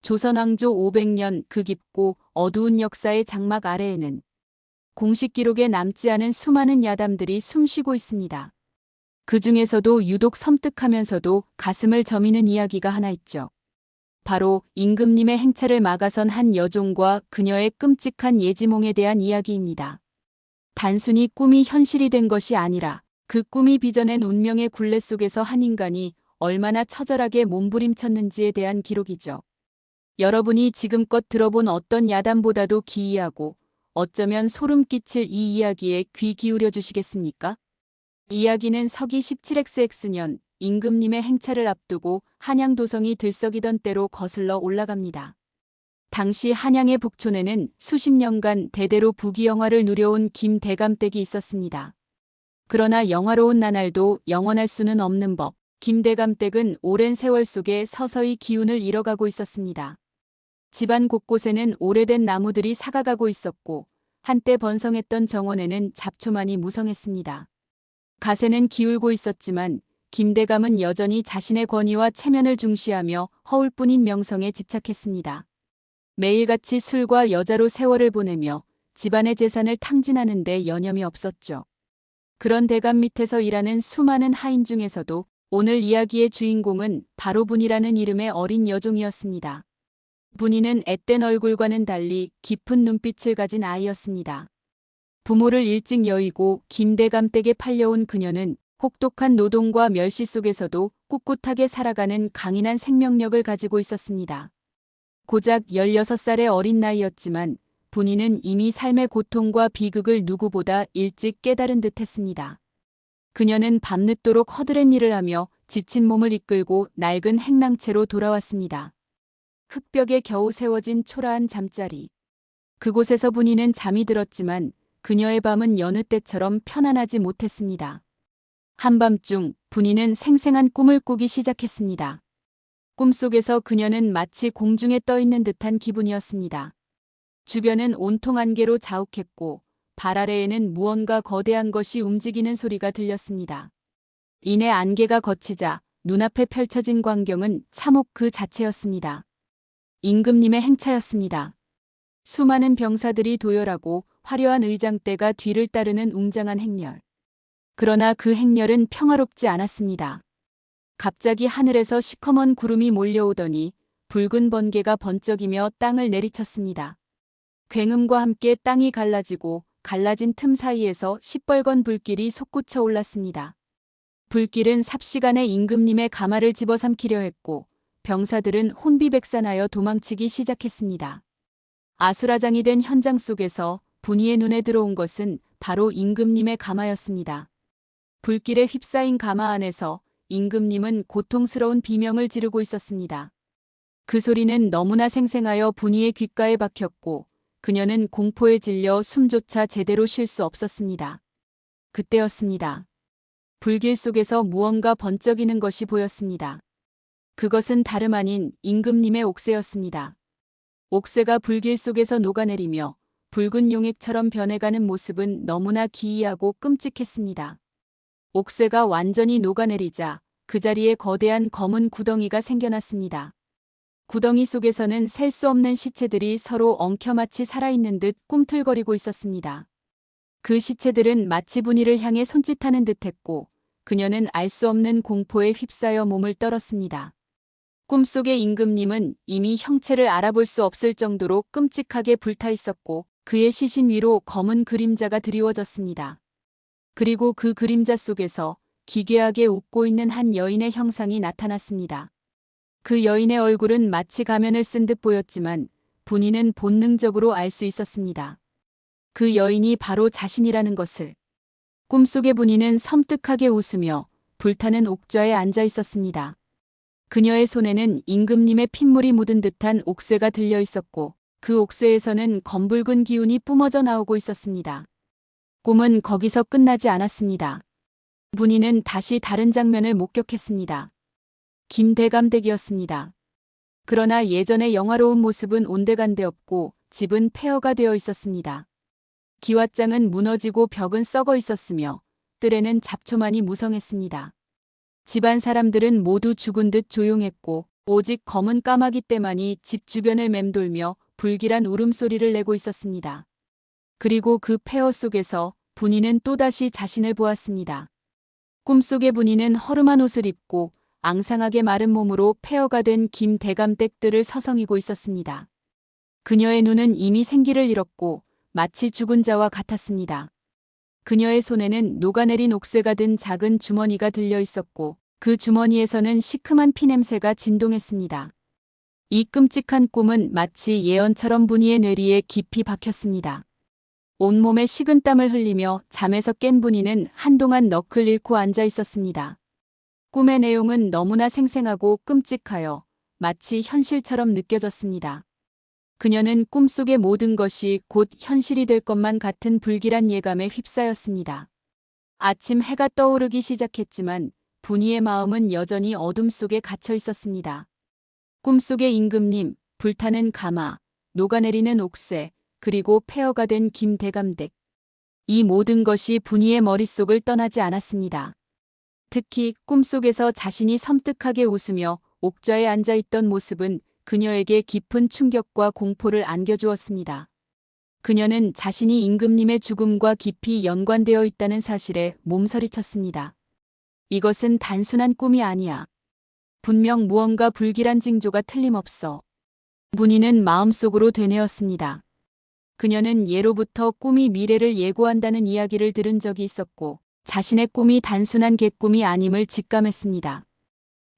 조선왕조 500년 그 깊고 어두운 역사의 장막 아래에는 공식 기록에 남지 않은 수많은 야담들이 숨쉬고 있습니다. 그 중에서도 유독 섬뜩하면서도 가슴을 저미는 이야기가 하나 있죠. 바로 임금님의 행차를 막아선 한 여종과 그녀의 끔찍한 예지몽에 대한 이야기입니다. 단순히 꿈이 현실이 된 것이 아니라 그 꿈이 빚어낸 운명의 굴레 속에서 한 인간이 얼마나 처절하게 몸부림쳤는지에 대한 기록이죠. 여러분이 지금껏 들어본 어떤 야담보다도 기이하고 어쩌면 소름 끼칠 이 이야기에 귀 기울여 주시겠습니까? 이야기는 서기 17XX 년 임금님의 행차를 앞두고 한양 도성이 들썩이던 때로 거슬러 올라갑니다. 당시 한양의 북촌에는 수십 년간 대대로 부귀영화를 누려온 김대감댁이 있었습니다. 그러나 영화로운 나날도 영원할 수는 없는 법, 김대감댁은 오랜 세월 속에 서서히 기운을 잃어가고 있었습니다. 집안 곳곳에는 오래된 나무들이 사가가고 있었고 한때 번성했던 정원에는 잡초만이 무성했습니다. 가세는 기울고 있었지만 김대감은 여전히 자신의 권위와 체면을 중시하며 허울뿐인 명성에 집착했습니다. 매일같이 술과 여자로 세월을 보내며 집안의 재산을 탕진하는 데 여념이 없었죠. 그런 대감 밑에서 일하는 수많은 하인 중에서도 오늘 이야기의 주인공은 바로 분이라는 이름의 어린 여종이었습니다. 분이는 앳된 얼굴과는 달리 깊은 눈빛을 가진 아이였습니다. 부모를 일찍 여의고 김대감 댁에 팔려온 그녀는 혹독한 노동과 멸시 속에서도 꿋꿋하게 살아가는 강인한 생명력을 가지고 있었습니다. 고작 16살의 어린 나이였지만 분이는 이미 삶의 고통과 비극을 누구보다 일찍 깨달은 듯했습니다. 그녀는 밤늦도록 허드렛 일을 하며 지친 몸을 이끌고 낡은 행랑채로 돌아왔습니다. 흙벽에 겨우 세워진 초라한 잠자리. 그곳에서 분이는 잠이 들었지만 그녀의 밤은 여느 때처럼 편안하지 못했습니다. 한밤중 분이는 생생한 꿈을 꾸기 시작했습니다. 꿈속에서 그녀는 마치 공중에 떠 있는 듯한 기분이었습니다. 주변은 온통 안개로 자욱했고 발 아래에는 무언가 거대한 것이 움직이는 소리가 들렸습니다. 이내 안개가 걷히자 눈앞에 펼쳐진 광경은 참혹 그 자체였습니다. 임금님의 행차였습니다. 수많은 병사들이 도열하고 화려한 의장대가 뒤를 따르는 웅장한 행렬. 그러나 그 행렬은 평화롭지 않았습니다. 갑자기 하늘에서 시커먼 구름이 몰려오더니 붉은 번개가 번쩍이며 땅을 내리쳤습니다. 굉음과 함께 땅이 갈라지고 갈라진 틈 사이에서 시뻘건 불길이 솟구쳐 올랐습니다. 불길은 삽시간에 임금님의 가마를 집어삼키려 했고 병사들은 혼비백산하여 도망치기 시작했습니다. 아수라장이 된 현장 속에서 분이의 눈에 들어온 것은 바로 임금님의 가마였습니다. 불길에 휩싸인 가마 안에서 임금님은 고통스러운 비명을 지르고 있었습니다. 그 소리는 너무나 생생하여 분이의 귓가에 박혔고 그녀는 공포에 질려 숨조차 제대로 쉴 수 없었습니다. 그때였습니다. 불길 속에서 무언가 번쩍이는 것이 보였습니다. 그것은 다름 아닌 임금님의 옥새였습니다. 옥새가 불길 속에서 녹아내리며 붉은 용액처럼 변해가는 모습은 너무나 기이하고 끔찍했습니다. 옥새가 완전히 녹아내리자 그 자리에 거대한 검은 구덩이가 생겨났습니다. 구덩이 속에서는 셀 수 없는 시체들이 서로 엉켜마치 살아있는 듯 꿈틀거리고 있었습니다. 그 시체들은 마치 분이를 향해 손짓하는 듯했고 그녀는 알 수 없는 공포에 휩싸여 몸을 떨었습니다. 꿈속의 임금님은 이미 형체를 알아볼 수 없을 정도로 끔찍하게 불타 있었고 그의 시신 위로 검은 그림자가 드리워졌습니다. 그리고 그 그림자 속에서 기괴하게 웃고 있는 한 여인의 형상이 나타났습니다. 그 여인의 얼굴은 마치 가면을 쓴 듯 보였지만 분이는 본능적으로 알 수 있었습니다. 그 여인이 바로 자신이라는 것을. 꿈속의 분이는 섬뜩하게 웃으며 불타는 옥좌에 앉아 있었습니다. 그녀의 손에는 임금님의 핏물이 묻은 듯한 옥새가 들려 있었고 그 옥새에서는 검붉은 기운이 뿜어져 나오고 있었습니다. 꿈은 거기서 끝나지 않았습니다. 분이는 다시 다른 장면을 목격했습니다. 김대감댁이었습니다. 그러나 예전의 영화로운 모습은 온데간데 없고 집은 폐허가 되어 있었습니다. 기왓장은 무너지고 벽은 썩어 있었으며 뜰에는 잡초만이 무성했습니다. 집안 사람들은 모두 죽은 듯 조용했고 오직 검은 까마귀 떼만이 집 주변을 맴돌며 불길한 울음소리를 내고 있었습니다. 그리고 그 폐허 속에서 분이는 또다시 자신을 보았습니다. 꿈속의 분이는 허름한 옷을 입고 앙상하게 마른 몸으로 폐허가 된 긴 대감댁들을 서성이고 있었습니다. 그녀의 눈은 이미 생기를 잃었고 마치 죽은 자와 같았습니다. 그녀의 손에는 녹아내린 옥새가 든 작은 주머니가 들려 있었고 그 주머니에서는 시큼한 피냄새가 진동했습니다. 이 끔찍한 꿈은 마치 예언처럼 분이의 뇌리에 깊이 박혔습니다. 온몸에 식은땀을 흘리며 잠에서 깬 분이는 한동안 넋을 잃고 앉아 있었습니다. 꿈의 내용은 너무나 생생하고 끔찍하여 마치 현실처럼 느껴졌습니다. 그녀는 꿈속의 모든 것이 곧 현실이 될 것만 같은 불길한 예감에 휩싸였습니다. 아침 해가 떠오르기 시작했지만 분이의 마음은 여전히 어둠 속에 갇혀 있었습니다. 꿈속의 임금님, 불타는 가마, 녹아내리는 옥새, 그리고 폐허가 된 김대감댁. 이 모든 것이 분이의 머릿속을 떠나지 않았습니다. 특히 꿈속에서 자신이 섬뜩하게 웃으며 옥좌에 앉아있던 모습은 그녀에게 깊은 충격과 공포를 안겨주었습니다. 그녀는 자신이 임금님의 죽음과 깊이 연관되어 있다는 사실에 몸서리쳤습니다. 이것은 단순한 꿈이 아니야. 분명 무언가 불길한 징조가 틀림없어. 분이는 마음속으로 되뇌었습니다. 그녀는 예로부터 꿈이 미래를 예고한다는 이야기를 들은 적이 있었고 자신의 꿈이 단순한 객꿈이 아님을 직감했습니다.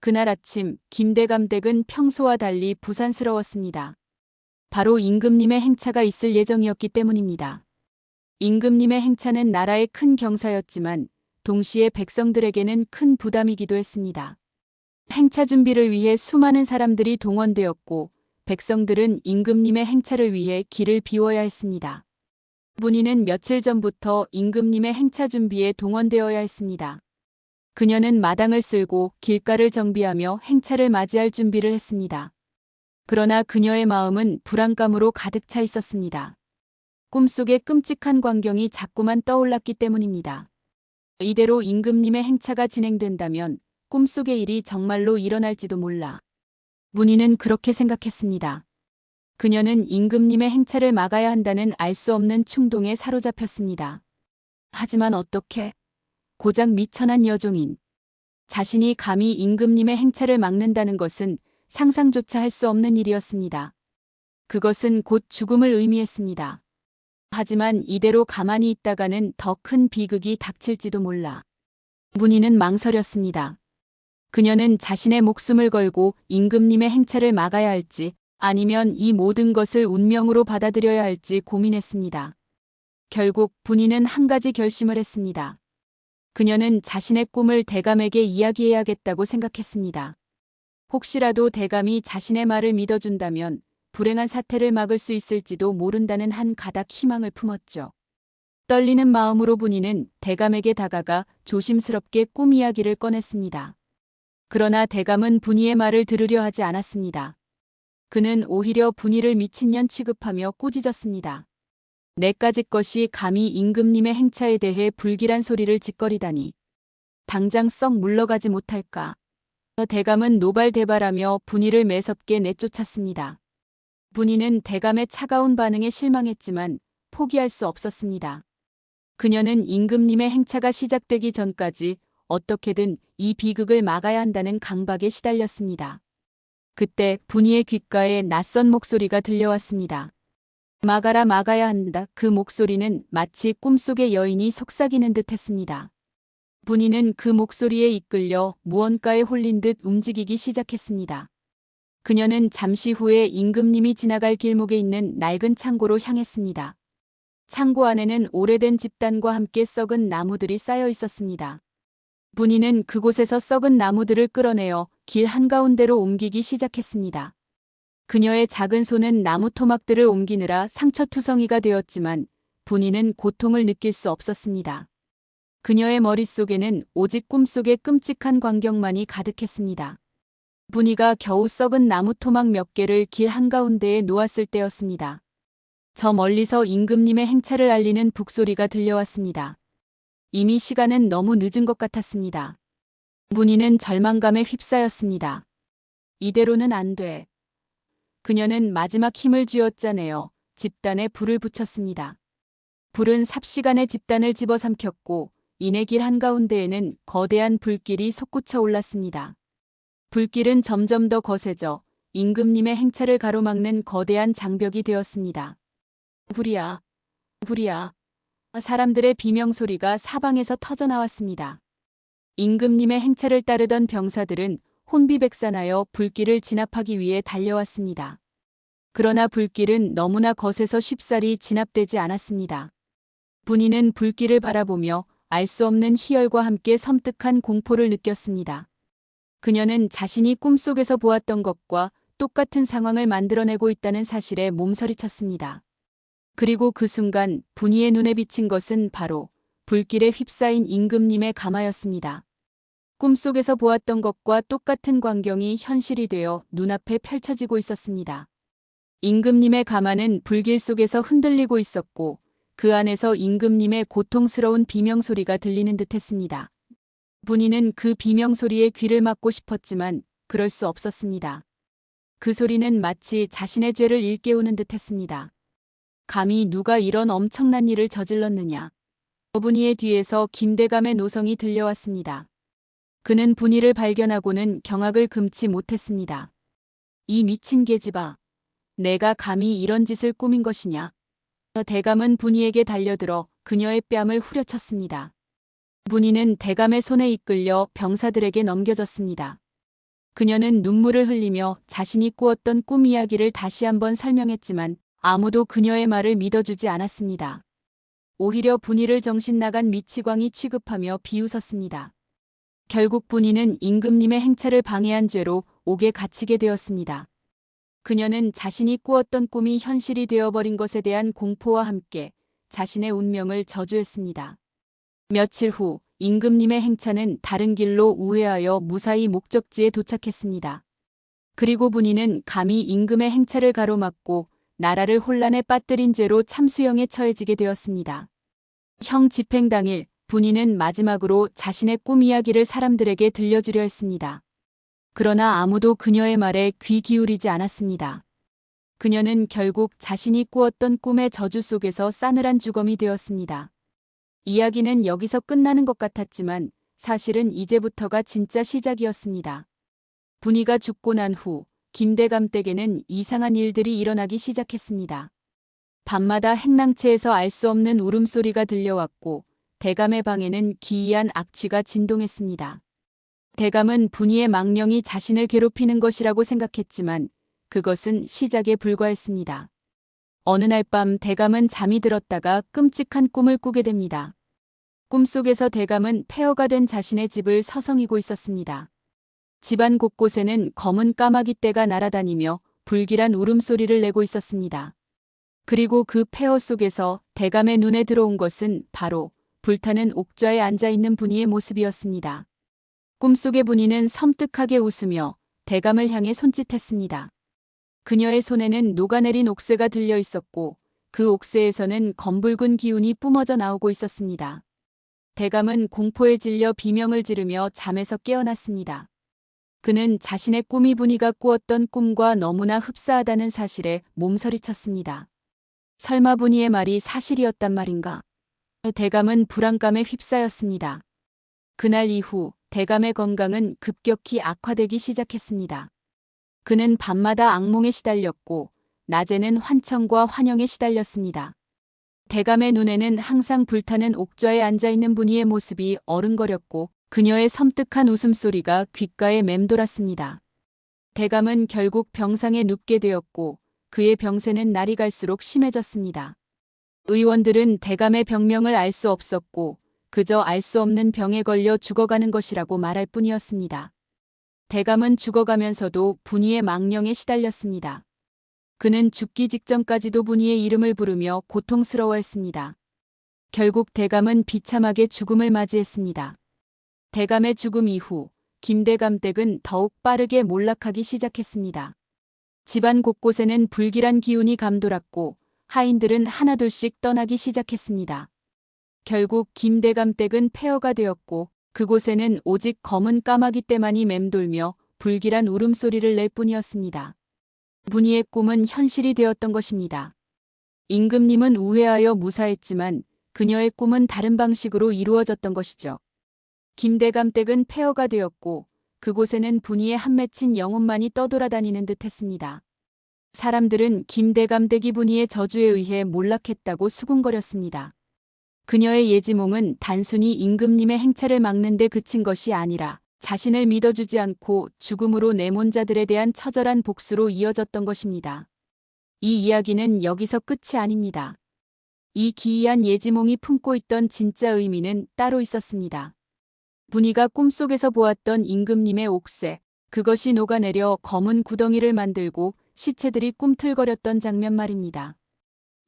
그날 아침 김대감댁은 평소와 달리 부산스러웠습니다. 바로 임금님의 행차가 있을 예정이었기 때문입니다. 임금님의 행차는 나라의 큰 경사였지만 동시에 백성들에게는 큰 부담이기도 했습니다. 행차 준비를 위해 수많은 사람들이 동원되었고 백성들은 임금님의 행차를 위해 길을 비워야 했습니다. 분이는 며칠 전부터 임금님의 행차 준비에 동원되어야 했습니다. 그녀는 마당을 쓸고 길가를 정비하며 행차를 맞이할 준비를 했습니다. 그러나 그녀의 마음은 불안감으로 가득 차 있었습니다. 꿈속의 끔찍한 광경이 자꾸만 떠올랐기 때문입니다. 이대로 임금님의 행차가 진행된다면 꿈속의 일이 정말로 일어날지도 몰라. 문희는 그렇게 생각했습니다. 그녀는 임금님의 행차를 막아야 한다는 알 수 없는 충동에 사로잡혔습니다. 하지만 어떻게? 고작 미천한 여종인 자신이 감히 임금님의 행차를 막는다는 것은 상상조차 할 수 없는 일이었습니다. 그것은 곧 죽음을 의미했습니다. 하지만 이대로 가만히 있다가는 더 큰 비극이 닥칠지도 몰라. 문희는 망설였습니다. 그녀는 자신의 목숨을 걸고 임금님의 행차를 막아야 할지 아니면 이 모든 것을 운명으로 받아들여야 할지 고민했습니다. 결국 분이는 한 가지 결심을 했습니다. 그녀는 자신의 꿈을 대감에게 이야기해야겠다고 생각했습니다. 혹시라도 대감이 자신의 말을 믿어준다면 불행한 사태를 막을 수 있을지도 모른다는 한 가닥 희망을 품었죠. 떨리는 마음으로 분이는 대감에게 다가가 조심스럽게 꿈 이야기를 꺼냈습니다. 그러나 대감은 분이의 말을 들으려 하지 않았습니다. 그는 오히려 분이를 미친년 취급하며 꾸짖었습니다. 내까짓 것이 감히 임금님의 행차에 대해 불길한 소리를 짓거리다니. 당장 썩 물러가지 못할까. 대감은 노발대발하며 분이를 매섭게 내쫓았습니다. 분이는 대감의 차가운 반응에 실망했지만 포기할 수 없었습니다. 그녀는 임금님의 행차가 시작되기 전까지 어떻게든 이 비극을 막아야 한다는 강박에 시달렸습니다. 그때 분이의 귓가에 낯선 목소리가 들려왔습니다. 막아라 막아야 한다. 그 목소리는 마치 꿈속의 여인이 속삭이는 듯 했습니다. 분이는 그 목소리에 이끌려 무언가에 홀린 듯 움직이기 시작했습니다. 그녀는 잠시 후에 임금님이 지나갈 길목에 있는 낡은 창고로 향했습니다. 창고 안에는 오래된 집단과 함께 썩은 나무들이 쌓여 있었습니다. 분이는 그곳에서 썩은 나무들을 끌어내어 길 한가운데로 옮기기 시작했습니다. 그녀의 작은 손은 나무 토막들을 옮기느라 상처투성이가 되었지만 분이는 고통을 느낄 수 없었습니다. 그녀의 머릿속에는 오직 꿈속의 끔찍한 광경만이 가득했습니다. 분이가 겨우 썩은 나무 토막 몇 개를 길 한가운데에 놓았을 때였습니다. 저 멀리서 임금님의 행차를 알리는 북소리가 들려왔습니다. 이미 시간은 너무 늦은 것 같았습니다. 분이는 절망감에 휩싸였습니다. 이대로는 안 돼. 그녀는 마지막 힘을 쥐어짜내어 집단에 불을 붙였습니다. 불은 삽시간에 집단을 집어삼켰고 이내 길 한가운데에는 거대한 불길이 솟구쳐 올랐습니다. 불길은 점점 더 거세져 임금님의 행차를 가로막는 거대한 장벽이 되었습니다. 불이야, 불이야. 사람들의 비명소리가 사방에서 터져나왔습니다. 임금님의 행차를 따르던 병사들은 혼비백산하여 불길을 진압하기 위해 달려왔습니다. 그러나 불길은 너무나 거세서 쉽사리 진압되지 않았습니다. 분이는 불길을 바라보며 알 수 없는 희열과 함께 섬뜩한 공포를 느꼈습니다. 그녀는 자신이 꿈속에서 보았던 것과 똑같은 상황을 만들어내고 있다는 사실에 몸서리쳤습니다. 그리고 그 순간 분이의 눈에 비친 것은 바로 불길에 휩싸인 임금님의 가마였습니다. 꿈속에서 보았던 것과 똑같은 광경이 현실이 되어 눈앞에 펼쳐지고 있었습니다. 임금님의 가마는 불길 속에서 흔들리고 있었고 그 안에서 임금님의 고통스러운 비명소리가 들리는 듯했습니다. 분이는 그 비명소리에 귀를 막고 싶었지만 그럴 수 없었습니다. 그 소리는 마치 자신의 죄를 일깨우는 듯했습니다. 감히 누가 이런 엄청난 일을 저질렀느냐. 분이의 뒤에서 김대감의 노성이 들려왔습니다. 그는 분이를 발견하고는 경악을 금치 못했습니다. 이 미친 계집아. 내가 감히 이런 짓을 꾸민 것이냐. 대감은 분이에게 달려들어 그녀의 뺨을 후려쳤습니다. 분이는 대감의 손에 이끌려 병사들에게 넘겨졌습니다. 그녀는 눈물을 흘리며 자신이 꾸었던 꿈 이야기를 다시 한번 설명했지만 아무도 그녀의 말을 믿어주지 않았습니다. 오히려 분이를 정신 나간 미치광이 취급하며 비웃었습니다. 결국 분이는 임금님의 행차를 방해한 죄로 옥에 갇히게 되었습니다. 그녀는 자신이 꾸었던 꿈이 현실이 되어버린 것에 대한 공포와 함께 자신의 운명을 저주했습니다. 며칠 후 임금님의 행차는 다른 길로 우회하여 무사히 목적지에 도착했습니다. 그리고 분이는 감히 임금의 행차를 가로막고 나라를 혼란에 빠뜨린 죄로 참수형에 처해지게 되었습니다. 형 집행 당일 분이는 마지막으로 자신의 꿈 이야기를 사람들에게 들려주려 했습니다. 그러나 아무도 그녀의 말에 귀 기울이지 않았습니다. 그녀는 결국 자신이 꾸었던 꿈의 저주 속에서 싸늘한 주검이 되었습니다. 이야기는 여기서 끝나는 것 같았지만 사실은 이제부터가 진짜 시작이었습니다. 분이가 죽고 난 후 김대감 댁에는 이상한 일들이 일어나기 시작했습니다. 밤마다 행랑채에서 알 수 없는 울음소리가 들려왔고 대감의 방에는 기이한 악취가 진동했습니다. 대감은 분이의 망령이 자신을 괴롭히는 것이라고 생각했지만 그것은 시작에 불과했습니다. 어느 날 밤 대감은 잠이 들었다가 끔찍한 꿈을 꾸게 됩니다. 꿈속에서 대감은 폐허가 된 자신의 집을 서성이고 있었습니다. 집안 곳곳에는 검은 까마귀 떼가 날아다니며 불길한 울음소리를 내고 있었습니다. 그리고 그 폐허 속에서 대감의 눈에 들어온 것은 바로 불타는 옥좌에 앉아있는 분이의 모습이었습니다. 꿈속의 분이는 섬뜩하게 웃으며 대감을 향해 손짓했습니다. 그녀의 손에는 녹아내린 옥새가 들려 있었고 그 옥새에서는 검붉은 기운이 뿜어져 나오고 있었습니다. 대감은 공포에 질려 비명을 지르며 잠에서 깨어났습니다. 그는 자신의 꿈이 분이가 꾸었던 꿈과 너무나 흡사하다는 사실에 몸서리쳤습니다. 설마 분이의 말이 사실이었단 말인가? 대감은 불안감에 휩싸였습니다. 그날 이후 대감의 건강은 급격히 악화되기 시작했습니다. 그는 밤마다 악몽에 시달렸고 낮에는 환청과 환영에 시달렸습니다. 대감의 눈에는 항상 불타는 옥좌에 앉아있는 분이의 모습이 어른거렸고 그녀의 섬뜩한 웃음소리가 귓가에 맴돌았습니다. 대감은 결국 병상에 눕게 되었고 그의 병세는 날이 갈수록 심해졌습니다. 의원들은 대감의 병명을 알 수 없었고 그저 알 수 없는 병에 걸려 죽어가는 것이라고 말할 뿐이었습니다. 대감은 죽어가면서도 분이의 망령에 시달렸습니다. 그는 죽기 직전까지도 분이의 이름을 부르며 고통스러워했습니다. 결국 대감은 비참하게 죽음을 맞이했습니다. 대감의 죽음 이후 김대감 댁은 더욱 빠르게 몰락하기 시작했습니다. 집안 곳곳에는 불길한 기운이 감돌았고 하인들은 하나둘씩 떠나기 시작했습니다. 결국 김대감 댁은 폐허가 되었고 그곳에는 오직 검은 까마귀 떼만이 맴돌며 불길한 울음소리를 낼 뿐이었습니다. 분이의 꿈은 현실이 되었던 것입니다. 임금님은 우회하여 무사했지만 그녀의 꿈은 다른 방식으로 이루어졌던 것이죠. 김대감 댁은 폐허가 되었고 그곳에는 분이의 한 맺힌 영혼만이 떠돌아다니는 듯 했습니다. 사람들은 김대감 댁이 분이의 저주에 의해 몰락했다고 수군거렸습니다. 그녀의 예지몽은 단순히 임금님의 행차를 막는 데 그친 것이 아니라 자신을 믿어주지 않고 죽음으로 내몬 자들에 대한 처절한 복수로 이어졌던 것입니다. 이 이야기는 여기서 끝이 아닙니다. 이 기이한 예지몽이 품고 있던 진짜 의미는 따로 있었습니다. 분이가 꿈속에서 보았던 임금님의 옥쇠, 그것이 녹아내려 검은 구덩이를 만들고 시체들이 꿈틀거렸던 장면 말입니다.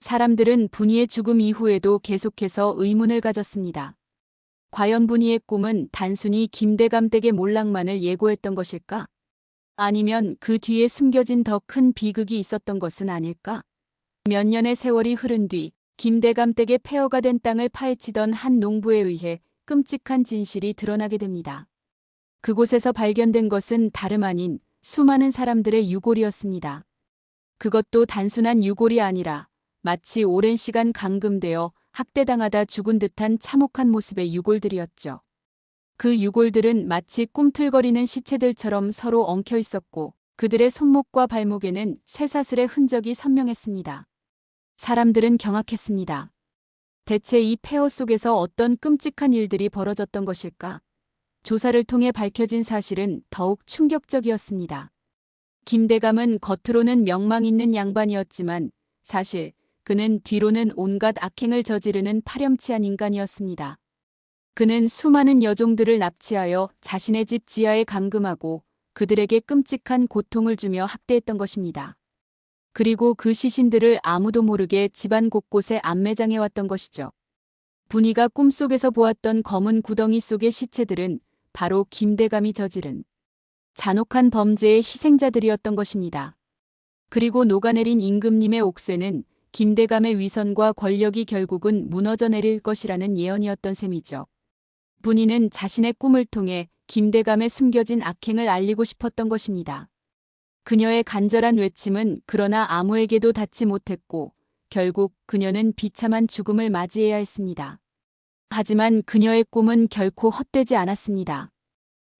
사람들은 분이의 죽음 이후에도 계속해서 의문을 가졌습니다. 과연 분이의 꿈은 단순히 김대감 댁의 몰락만을 예고했던 것일까? 아니면 그 뒤에 숨겨진 더 큰 비극이 있었던 것은 아닐까? 몇 년의 세월이 흐른 뒤 김대감 댁의 폐허가 된 땅을 파헤치던 한 농부에 의해 끔찍한 진실이 드러나게 됩니다. 그곳에서 발견된 것은 다름 아닌 수많은 사람들의 유골이었습니다. 그것도 단순한 유골이 아니라 마치 오랜 시간 감금되어 학대당하다 죽은 듯한 참혹한 모습의 유골들이었죠. 그 유골들은 마치 꿈틀거리는 시체들처럼 서로 엉켜 있었고 그들의 손목과 발목에는 쇠사슬의 흔적이 선명했습니다. 사람들은 경악했습니다. 대체 이 폐허 속에서 어떤 끔찍한 일들이 벌어졌던 것일까? 조사를 통해 밝혀진 사실은 더욱 충격적이었습니다. 김대감은 겉으로는 명망 있는 양반이었지만 사실 그는 뒤로는 온갖 악행을 저지르는 파렴치한 인간이었습니다. 그는 수많은 여종들을 납치하여 자신의 집 지하에 감금하고 그들에게 끔찍한 고통을 주며 학대했던 것입니다. 그리고 그 시신들을 아무도 모르게 집안 곳곳에 안매장해왔던 것이죠. 분이가 꿈속에서 보았던 검은 구덩이 속의 시체들은 바로 김대감이 저지른 잔혹한 범죄의 희생자들이었던 것입니다. 그리고 녹아내린 임금님의 옥쇠는 김대감의 위선과 권력이 결국은 무너져 내릴 것이라는 예언이었던 셈이죠. 분이는 자신의 꿈을 통해 김대감의 숨겨진 악행을 알리고 싶었던 것입니다. 그녀의 간절한 외침은 그러나 아무에게도 닿지 못했고 결국 그녀는 비참한 죽음을 맞이해야 했습니다. 하지만 그녀의 꿈은 결코 헛되지 않았습니다.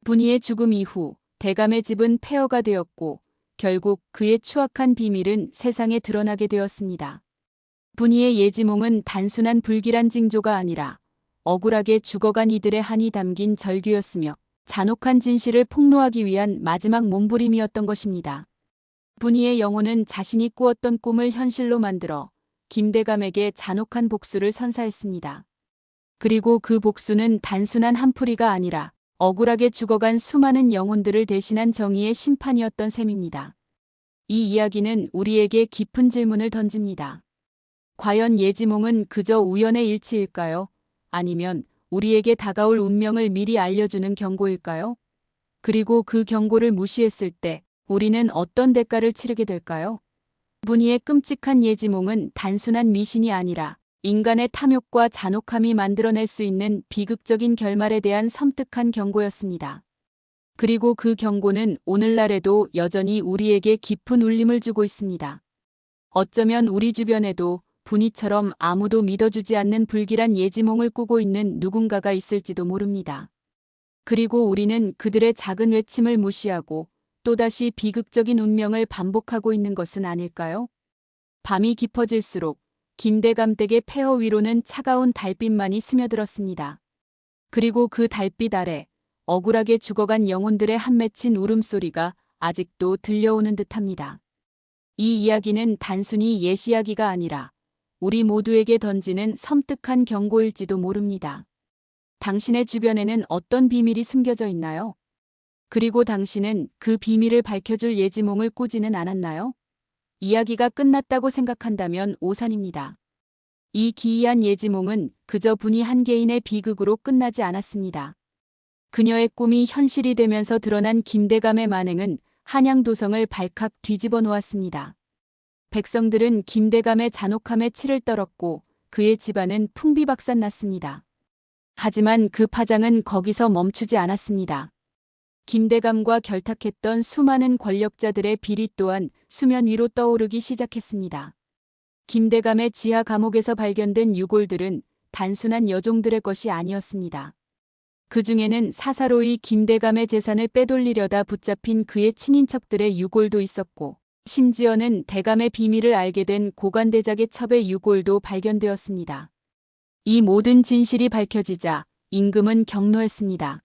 분이의 죽음 이후 대감의 집은 폐허가 되었고 결국 그의 추악한 비밀은 세상에 드러나게 되었습니다. 분이의 예지몽은 단순한 불길한 징조가 아니라 억울하게 죽어간 이들의 한이 담긴 절규였으며 잔혹한 진실을 폭로하기 위한 마지막 몸부림이었던 것입니다. 분이의 영혼은 자신이 꾸었던 꿈을 현실로 만들어 김대감에게 잔혹한 복수를 선사했습니다. 그리고 그 복수는 단순한 한풀이가 아니라 억울하게 죽어간 수많은 영혼들을 대신한 정의의 심판이었던 셈입니다. 이 이야기는 우리에게 깊은 질문을 던집니다. 과연 예지몽은 그저 우연의 일치일까요? 아니면 우리에게 다가올 운명을 미리 알려주는 경고일까요? 그리고 그 경고를 무시했을 때 우리는 어떤 대가를 치르게 될까요? 분이의 끔찍한 예지몽은 단순한 미신이 아니라 인간의 탐욕과 잔혹함이 만들어낼 수 있는 비극적인 결말에 대한 섬뜩한 경고였습니다. 그리고 그 경고는 오늘날에도 여전히 우리에게 깊은 울림을 주고 있습니다. 어쩌면 우리 주변에도 분이처럼 아무도 믿어주지 않는 불길한 예지몽을 꾸고 있는 누군가가 있을지도 모릅니다. 그리고 우리는 그들의 작은 외침을 무시하고 또다시 비극적인 운명을 반복하고 있는 것은 아닐까요? 밤이 깊어질수록 김대감 댁의 폐허 위로는 차가운 달빛만이 스며들었습니다. 그리고 그 달빛 아래 억울하게 죽어간 영혼들의 한 맺힌 울음소리가 아직도 들려오는 듯합니다. 이 이야기는 단순히 옛 이야기가 아니라 우리 모두에게 던지는 섬뜩한 경고일지도 모릅니다. 당신의 주변에는 어떤 비밀이 숨겨져 있나요? 그리고 당신은 그 비밀을 밝혀줄 예지몽을 꾸지는 않았나요? 이야기가 끝났다고 생각한다면 오산입니다. 이 기이한 예지몽은 그저 분이 한 개인의 비극으로 끝나지 않았습니다. 그녀의 꿈이 현실이 되면서 드러난 김대감의 만행은 한양도성을 발칵 뒤집어 놓았습니다. 백성들은 김대감의 잔혹함에 치를 떨었고 그의 집안은 풍비박산 났습니다. 하지만 그 파장은 거기서 멈추지 않았습니다. 김대감과 결탁했던 수많은 권력자들의 비리 또한 수면 위로 떠오르기 시작했습니다. 김대감의 지하 감옥에서 발견된 유골들은 단순한 여종들의 것이 아니었습니다. 그 중에는 사사로이 김대감의 재산을 빼돌리려다 붙잡힌 그의 친인척들의 유골도 있었고, 심지어는 대감의 비밀을 알게 된 고관대작의 첩의 유골도 발견되었습니다. 이 모든 진실이 밝혀지자 임금은 격노했습니다.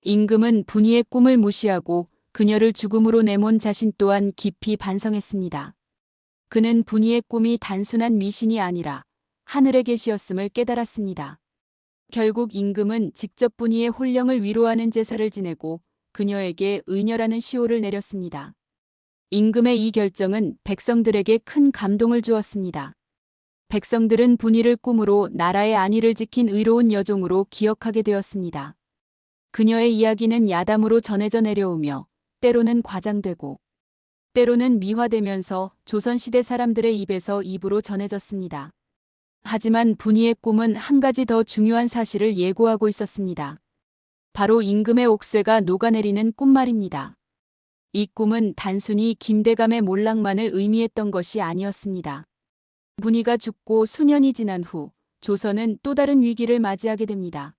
임금은 분이의 꿈을 무시하고 그녀를 죽음으로 내몬 자신 또한 깊이 반성했습니다. 그는 분이의 꿈이 단순한 미신이 아니라 하늘의 계시였음을 깨달았습니다. 결국 임금은 직접 분이의 혼령을 위로하는 제사를 지내고 그녀에게 의녀라는 시호를 내렸습니다. 임금의 이 결정은 백성들에게 큰 감동을 주었습니다. 백성들은 분이를 꿈으로 나라의 안위를 지킨 의로운 여종으로 기억하게 되었습니다. 그녀의 이야기는 야담으로 전해져 내려오며 때로는 과장되고 때로는 미화되면서 조선시대 사람들의 입에서 입으로 전해졌습니다. 하지만 분이의 꿈은 한 가지 더 중요한 사실을 예고하고 있었습니다. 바로 임금의 옥새가 녹아내리는 꿈말입니다. 이 꿈은 단순히 김대감의 몰락만을 의미했던 것이 아니었습니다. 분이가 죽고 수년이 지난 후 조선은 또 다른 위기를 맞이하게 됩니다.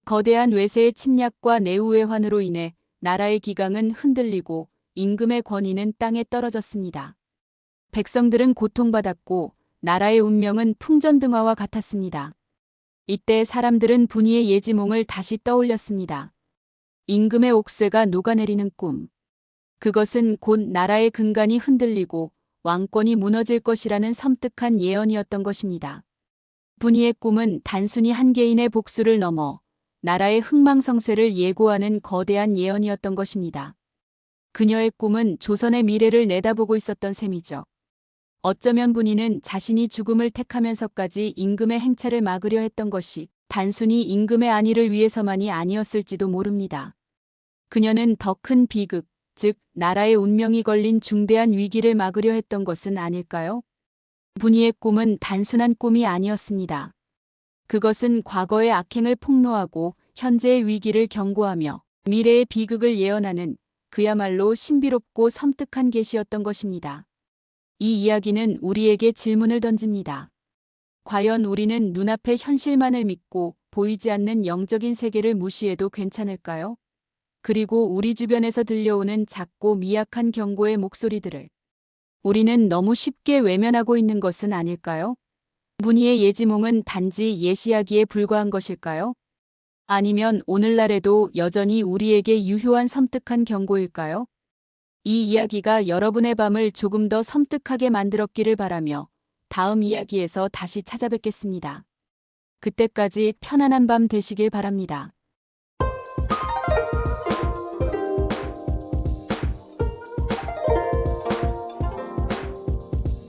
거대한 외세의 침략과 내후의 환으로 인해 나라의 기강은 흔들리고 임금의 권위는 땅에 떨어졌습니다. 백성들은 고통받았고 나라의 운명은 풍전등화와 같았습니다. 이때 사람들은 분이의 예지몽을 다시 떠올렸습니다. 임금의 옥새가 녹아내리는 꿈. 그것은 곧 나라의 근간이 흔들리고 왕권이 무너질 것이라는 섬뜩한 예언이었던 것입니다. 분이의 꿈은 단순히 한 개인의 복수를 넘어 나라의 흥망성쇠를 예고하는 거대한 예언이었던 것입니다. 그녀의 꿈은 조선의 미래를 내다보고 있었던 셈이죠. 어쩌면 분이는 자신이 죽음을 택하면서까지 임금의 행차를 막으려 했던 것이 단순히 임금의 안위를 위해서만이 아니었을지도 모릅니다. 그녀는 더 큰 비극, 즉 나라의 운명이 걸린 중대한 위기를 막으려 했던 것은 아닐까요? 분이의 꿈은 단순한 꿈이 아니었습니다. 그것은 과거의 악행을 폭로하고 현재의 위기를 경고하며 미래의 비극을 예언하는 그야말로 신비롭고 섬뜩한 계시였던 것입니다. 이 이야기는 우리에게 질문을 던집니다. 과연 우리는 눈앞의 현실만을 믿고 보이지 않는 영적인 세계를 무시해도 괜찮을까요? 그리고 우리 주변에서 들려오는 작고 미약한 경고의 목소리들을 우리는 너무 쉽게 외면하고 있는 것은 아닐까요? 분이의 예지몽은 단지 예시하기에 불과한 것일까요? 아니면 오늘날에도 여전히 우리에게 유효한 섬뜩한 경고일까요? 이 이야기가 여러분의 밤을 조금 더 섬뜩하게 만들었기를 바라며 다음 이야기에서 다시 찾아뵙겠습니다. 그때까지 편안한 밤 되시길 바랍니다.